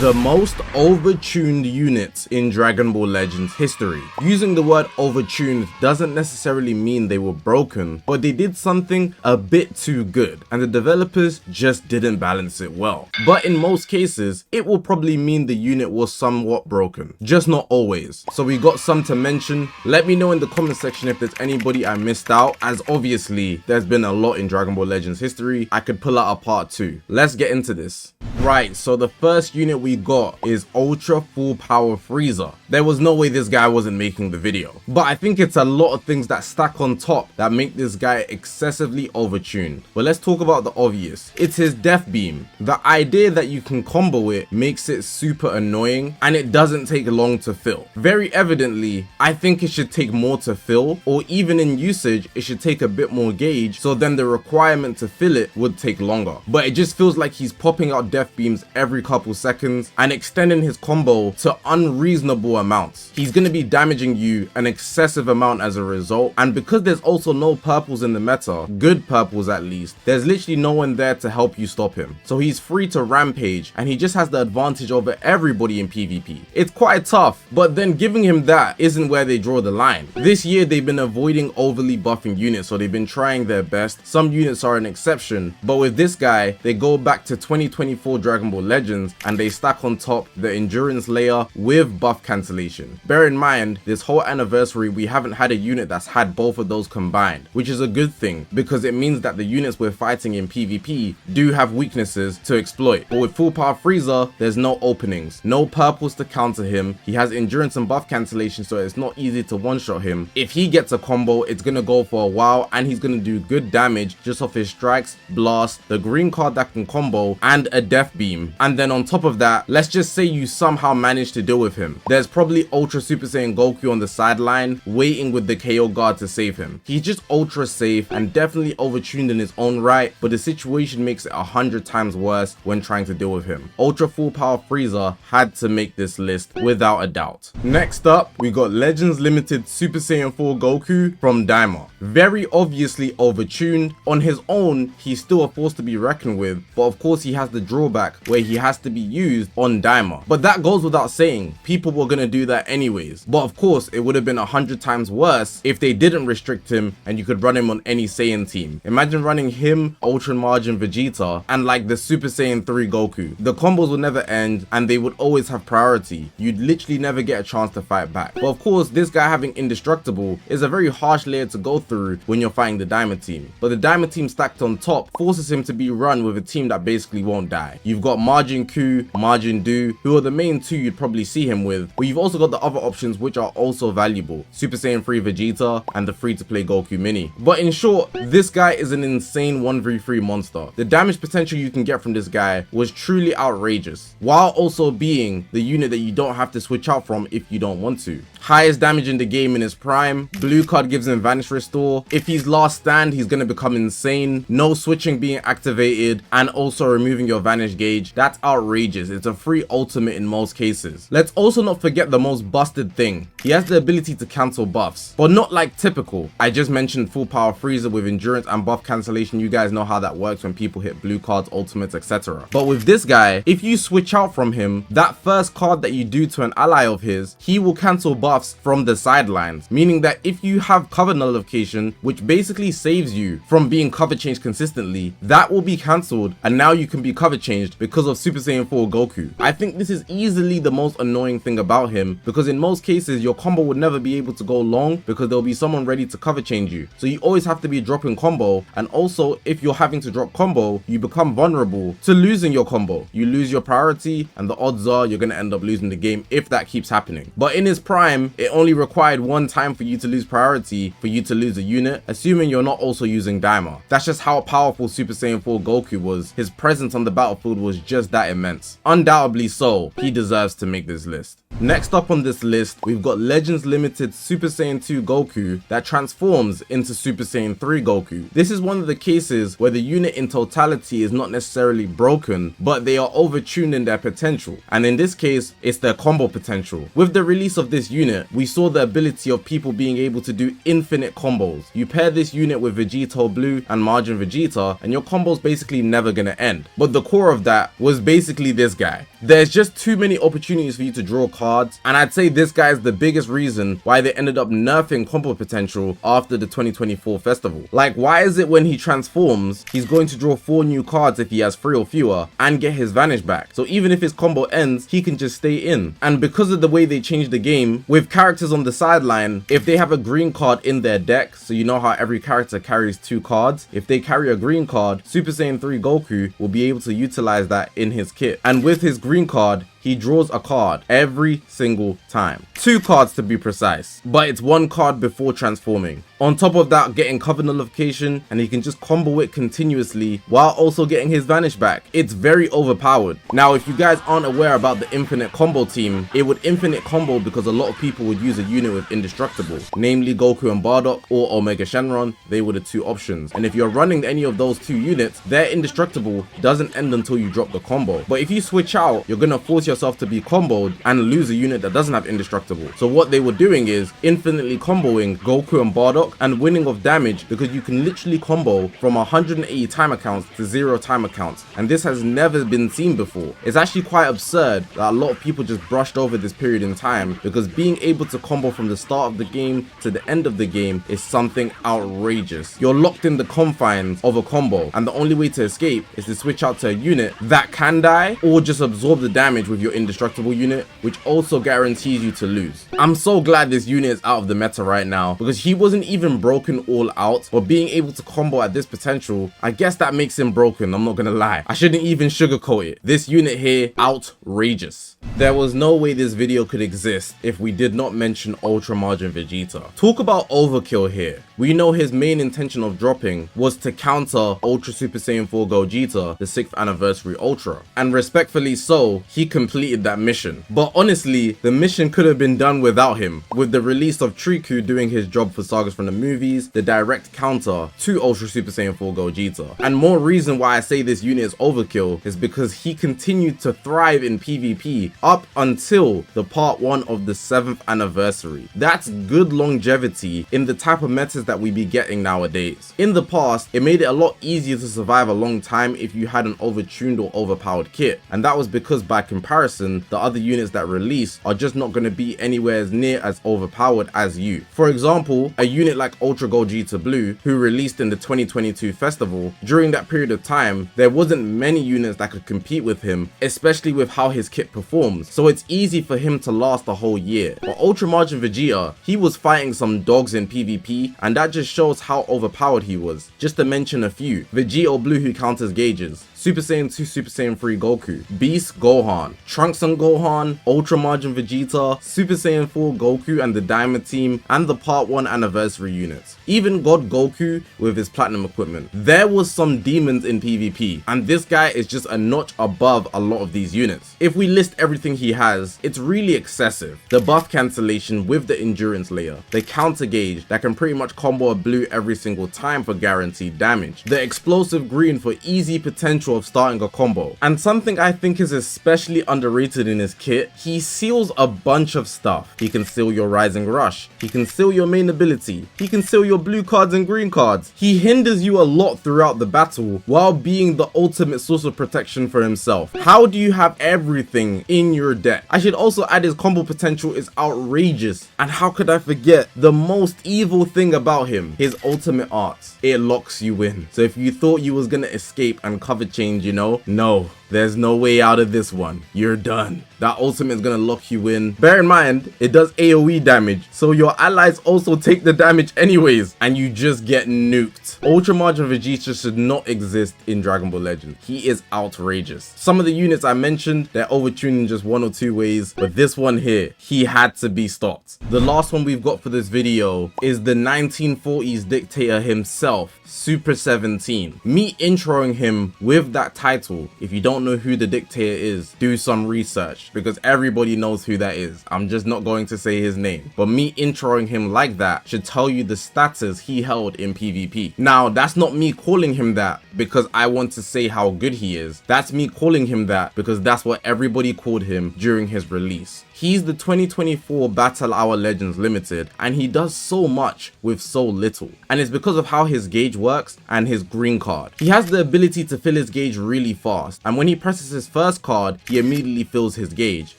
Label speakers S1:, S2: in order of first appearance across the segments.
S1: The most overtuned units in Dragon Ball Legends history. Using the word overtuned doesn't necessarily mean they were broken, but they did something a bit too good, and the developers just didn't balance it well. But in most cases, it will probably mean the unit was somewhat broken, just not always. So we got some to mention. Let me know in the comment section if there's anybody I missed out, as obviously there's been a lot in Dragon Ball Legends history. I could pull out a part 2. Let's get into this. Right, so the first unit we got is Ultra Full Power Frieza. There was no way this guy wasn't making the video, but I think it's a lot of things that stack on top that make this guy excessively overtuned. But let's talk about the obvious. It's his Death Beam. The idea that you can combo it makes it super annoying, and it doesn't take long to fill. Very evidently, I think it should take more to fill, or even in usage it should take a bit more gauge, so then the requirement to fill it would take longer. But it just feels like he's popping out Death Beams every couple seconds and extending his combo to unreasonable amounts. He's going to be damaging you an excessive amount as a result, and because there's also no purples in the meta, good purples at least, there's literally no one there to help you stop him. So he's free to rampage, and he just has the advantage over everybody in PvP. It's quite tough, but then giving him that isn't where they draw the line. This year they've been avoiding overly buffing units, so they've been trying their best. Some units are an exception, but with this guy, they go back to 2024 Dragon Ball Legends and they stack on top the endurance layer with buff cancellation. Bear in mind, this whole anniversary we haven't had a unit that's had both of those combined, which is a good thing because it means that the units we're fighting in PvP do have weaknesses to exploit. But with Full Power Frieza, there's no openings, no purples to counter him. He has endurance and buff cancellation, so it's not easy to one-shot him. If he gets a combo, it's gonna go for a while, and he's gonna do good damage just off his strikes, blast, the green card that can combo, and a Death Beam. And then on top of that, let's just say you somehow manage to deal with him. There's probably Ultra Super Saiyan Goku on the sideline waiting with the KO guard to save him. He's just ultra safe and definitely overtuned in his own right, but the situation makes it 100 times worse when trying to deal with him. Ultra Full Power Frieza had to make this list without a doubt. Next up, we got Legends Limited Super Saiyan 4 Goku from Daima. Very obviously overtuned. On his own, he's still a force to be reckoned with, but of course he has the drawback where he has to be used on Daima. But that goes without saying, people were gonna do that anyways. But of course, it would have been 100 times worse if they didn't restrict him and you could run him on any Saiyan team. Imagine running him, Ultra Margin Vegeta, and like the Super Saiyan 3 Goku. The combos would never end and they would always have priority. You'd literally never get a chance to fight back. But of course, this guy having indestructible is a very harsh layer to go through when you're fighting the Daima team. But the Daima team stacked on top forces him to be run with a team that basically won't die. You've got Majin Ku, Majin Du, who are the main two you'd probably see him with, but you've also got the other options which are also valuable, Super Saiyan 3 Vegeta and the free-to-play Goku Mini. But in short, this guy is an insane 1v3 monster. The damage potential you can get from this guy was truly outrageous, while also being the unit that you don't have to switch out from if you don't want to. Highest damage in the game in his prime, blue card gives him Vanish Restore. If he's last stand, he's gonna become insane. No switching being activated, and also removing your Vanish gauge. That's outrageous. It's a free ultimate in most cases. Let's also not forget the most busted thing. He has the ability to cancel buffs, but not like typical. I just mentioned Full Power Frieza with endurance and buff cancellation. You guys know how that works when people hit blue cards, ultimates, etc. But with this guy, if you switch out from him, that first card that you do to an ally of his, he will cancel buffs from the sidelines, meaning that if you have cover nullification, which basically saves you from being cover changed consistently, that will be cancelled, and now you can be cover changed because of Super Saiyan 4 Goku. I think this is easily the most annoying thing about him, because in most cases your combo would never be able to go long because there'll be someone ready to cover change you, so you always have to be dropping combo. And also, if you're having to drop combo, you become vulnerable to losing your combo. You lose your priority, and the odds are you're going to end up losing the game if that keeps happening. But in his prime, it only required one time for you to lose priority for you to lose a unit, assuming you're not also using Daima. That's just how powerful Super Saiyan 4 Goku was. His presence on the battlefield was just that immense. Undoubtedly so, he deserves to make this list. Next up on this list, we've got Legends Limited Super Saiyan 2 Goku that transforms into Super Saiyan 3 Goku. This is one of the cases where the unit in totality is not necessarily broken, but they are overtuned in their potential. And in this case, it's their combo potential. With the release of this unit, we saw the ability of people being able to do infinite combos. You pair this unit with Vegito Blue and Margin Vegeta, and your combo's basically never gonna end. But the core of that was basically this guy. There's just too many opportunities for you to draw cards, and I'd say this guy is the biggest reason why they ended up nerfing combo potential after the 2024 festival. Like, why is it when he transforms, he's going to draw 4 new cards if he has 3 or fewer and get his vanish back? So even if his combo ends, he can just stay in. And because of the way they changed the game, with characters on the sideline, if they have a green card in their deck, so you know how every character carries 2 cards, if they carry a green card, Super Saiyan 3 Goku will be able to utilize that in his kit. And with his green card, he draws a card every single time. 2 cards to be precise, but it's 1 card before transforming. On top of that, getting cover nullification, and he can just combo it continuously while also getting his vanish back. It's very overpowered. Now, if you guys aren't aware about the infinite combo team, it would infinite combo because a lot of people would use a unit with indestructible, namely Goku and Bardock or Omega Shenron. They were the 2 options. And if you're running any of those 2 units, their indestructible doesn't end until you drop the combo. But if you switch out, you're gonna force yourself to be comboed and lose a unit that doesn't have indestructible. So what they were doing is infinitely comboing Goku and Bardock and winning off damage, because you can literally combo from 180 timer counts to 0 timer counts, and this has never been seen before. It's actually quite absurd that a lot of people just brushed over this period in time, because being able to combo from the start of the game to the end of the game is something outrageous. You're locked in the confines of a combo, and the only way to escape is to switch out to a unit that can die or just absorb the damage with your indestructible unit, which also guarantees you to lose. I'm so glad this unit is out of the meta right now, because he wasn't even broken all out, but being able to combo at this potential, I guess that makes him broken. I'm not gonna lie, I shouldn't even sugarcoat it. This unit here, outrageous. There was no way this video could exist if we did not mention Ultra Margin Vegeta. Talk about overkill here. We know his main intention of dropping was to counter Ultra Super Saiyan 4 Gogeta, the 6th anniversary Ultra, and respectfully so, he completed that mission. But honestly, the mission could have been done without him, with the release of Triku doing his job for sagas from the movies, the direct counter to Ultra Super Saiyan 4 Gogeta. And more reason why I say this unit is overkill is because he continued to thrive in PvP up until the part 1 of the 7th anniversary. That's good longevity in the type of metas that we be getting nowadays. In the past, it made it a lot easier to survive a long time if you had an overtuned or overpowered kit, and that was because by comparison, the other units that release are just not going to be anywhere as near as overpowered as you. For example, a unit like Ultra Gogeta Blue, who released in the 2022 festival, during that period of time, there wasn't many units that could compete with him, especially with how his kit performs, so it's easy for him to last a whole year. But Ultra Margin Vegeta, he was fighting some dogs in PvP, and that just shows how overpowered he was. Just to mention a few: Vegeta Blue, who counters gauges, Super Saiyan 2, Super Saiyan 3 Goku, Beast Gohan, Trunks and Gohan, Ultra Margin Vegeta, Super Saiyan 4 Goku and the Diamond Team, and the Part 1 anniversary units. Even God Goku with his platinum equipment. There was some demons in PvP, and this guy is just a notch above a lot of these units. If we list everything he has, it's really excessive. The buff cancellation with the endurance layer, the counter gauge that can pretty much combo a blue every single time for guaranteed damage, the explosive green for easy potential of starting a combo, and something I think is especially underrated in his kit, he seals a bunch of stuff. He can seal your Rising Rush, he can seal your main ability, he can seal your blue cards and green cards. He hinders you a lot throughout the battle while being the ultimate source of protection for himself. How do you have everything in your deck? I should also add his combo potential is outrageous, and how could I forget the most evil thing about him, his ultimate arts. It locks you in. So if you thought you was gonna escape and cover change, you know, no, there's no way out of this one. You're done. That ultimate is gonna lock you in. Bear in mind, it does AoE damage, so your allies also take the damage anyways, and you just get nuked. Ultra Margin Vegeta should not exist in Dragon Ball Legends. He is outrageous. Some of the units I mentioned, they're overtuned in just 1 or 2 ways, but this one here, he had to be stopped. The last one we've got for this video is the 1940s dictator himself, Super 17. Me introing him with that title, if you don't know who the dictator is, do some research, because everybody knows who that is. I'm just not going to say his name, but me introing him like that should tell you the status he held in PvP. Now, that's not me calling him that because I want to say how good he is. That's me calling him that because that's what everybody called him during his release. He's the 2024 Battle Hour Legends Limited, and he does so much with so little. And it's because of how his gauge works and his green card. He has the ability to fill his gauge really fast, and when he he presses his first card, he immediately fills his gauge,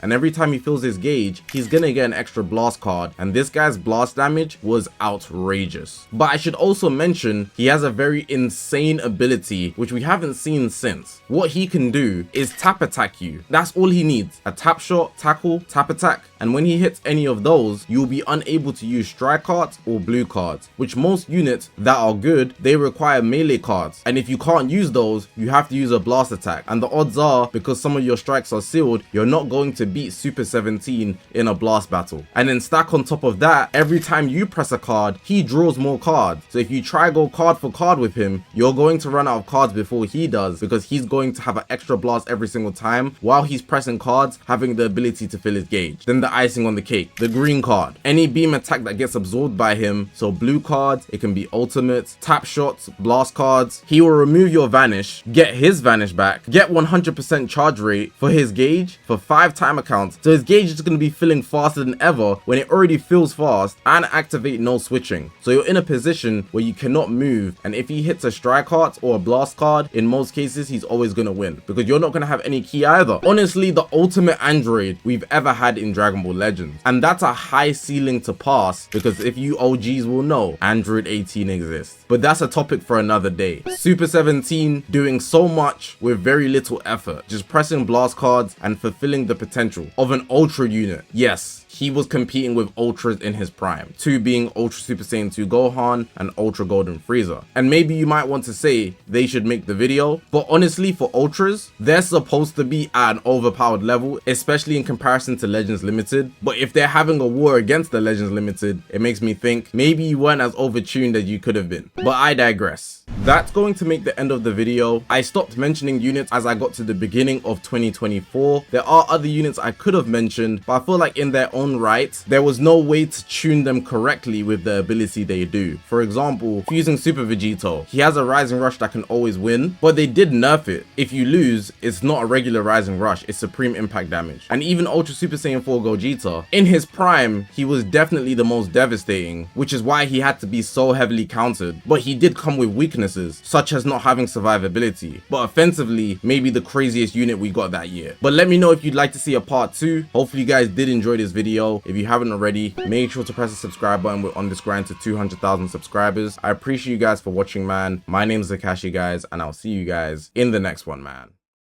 S1: and every time he fills his gauge, he's gonna get an extra blast card, and this guy's blast damage was outrageous. But I should also mention, he has a very insane ability, which we haven't seen since. What he can do is tap attack you. That's all he needs. A tap shot, tackle, tap attack, and when he hits any of those, you'll be unable to use strike cards or blue cards, which most units that are good, they require melee cards, and if you can't use those, you have to use a blast attack, and the odds are, because some of your strikes are sealed, you're not going to beat Super 17 in a blast battle. And then stack on top of that, every time you press a card, he draws more cards, so if you try go card for card with him, you're going to run out of cards before he does, because he's going to have an extra blast every single time while he's pressing cards, having the ability to fill his gauge. Then the icing on the cake, the green card. Any beam attack that gets absorbed by him, so blue cards, it can be ultimates, tap shots, blast cards, he will remove your vanish, get his vanish back, get 100% charge rate for his gauge for 5 timer counts, so his gauge is going to be filling faster than ever when it already fills fast, and activate no switching. So you're in a position where you cannot move, and if he hits a strike card or a blast card, in most cases he's always going to win, because you're not going to have any key either. Honestly, the ultimate android we've ever had in Dragon Ball Legends, and that's a high ceiling to pass, because if you OGs will know, Android 18 exists. But that's a topic for another day. Super 17 doing so much with very little effort, just pressing blast cards and fulfilling the potential of an ultra unit. Yes, he was competing with ultras in his prime, 2 being Ultra Super Saiyan 2 Gohan and Ultra Golden Frieza. And maybe you might want to say they should make the video, but honestly, for ultras, they're supposed to be at an overpowered level, especially in comparison to Legends Limited. But if they're having a war against the Legends Limited, it makes me think maybe you weren't as overtuned as you could have been. But I digress. That's going to make the end of the video. I stopped mentioning units as I got to the beginning of 2024. There are other units I could have mentioned, but I feel like in their own right, there was no way to tune them correctly with the ability they do. For example, fusing Super Vegito, he has a Rising Rush that can always win, but they did nerf it. If you lose, it's not a regular Rising Rush, it's Supreme Impact damage. And even Ultra Super Saiyan 4 Gogeta, in his prime, he was definitely the most devastating, which is why he had to be so heavily countered. But he did come with weaknesses, such as not having survivability, but offensively, maybe the craziest unit we got that year. But let me know if you'd like to see a part 2. Hopefully you guys did enjoy this video. If you haven't already, make sure to press the subscribe button. We're on this grind to 200,000 subscribers. I appreciate you guys for watching, man. My name is Zakashi, guys, and I'll see you guys in the next one, man.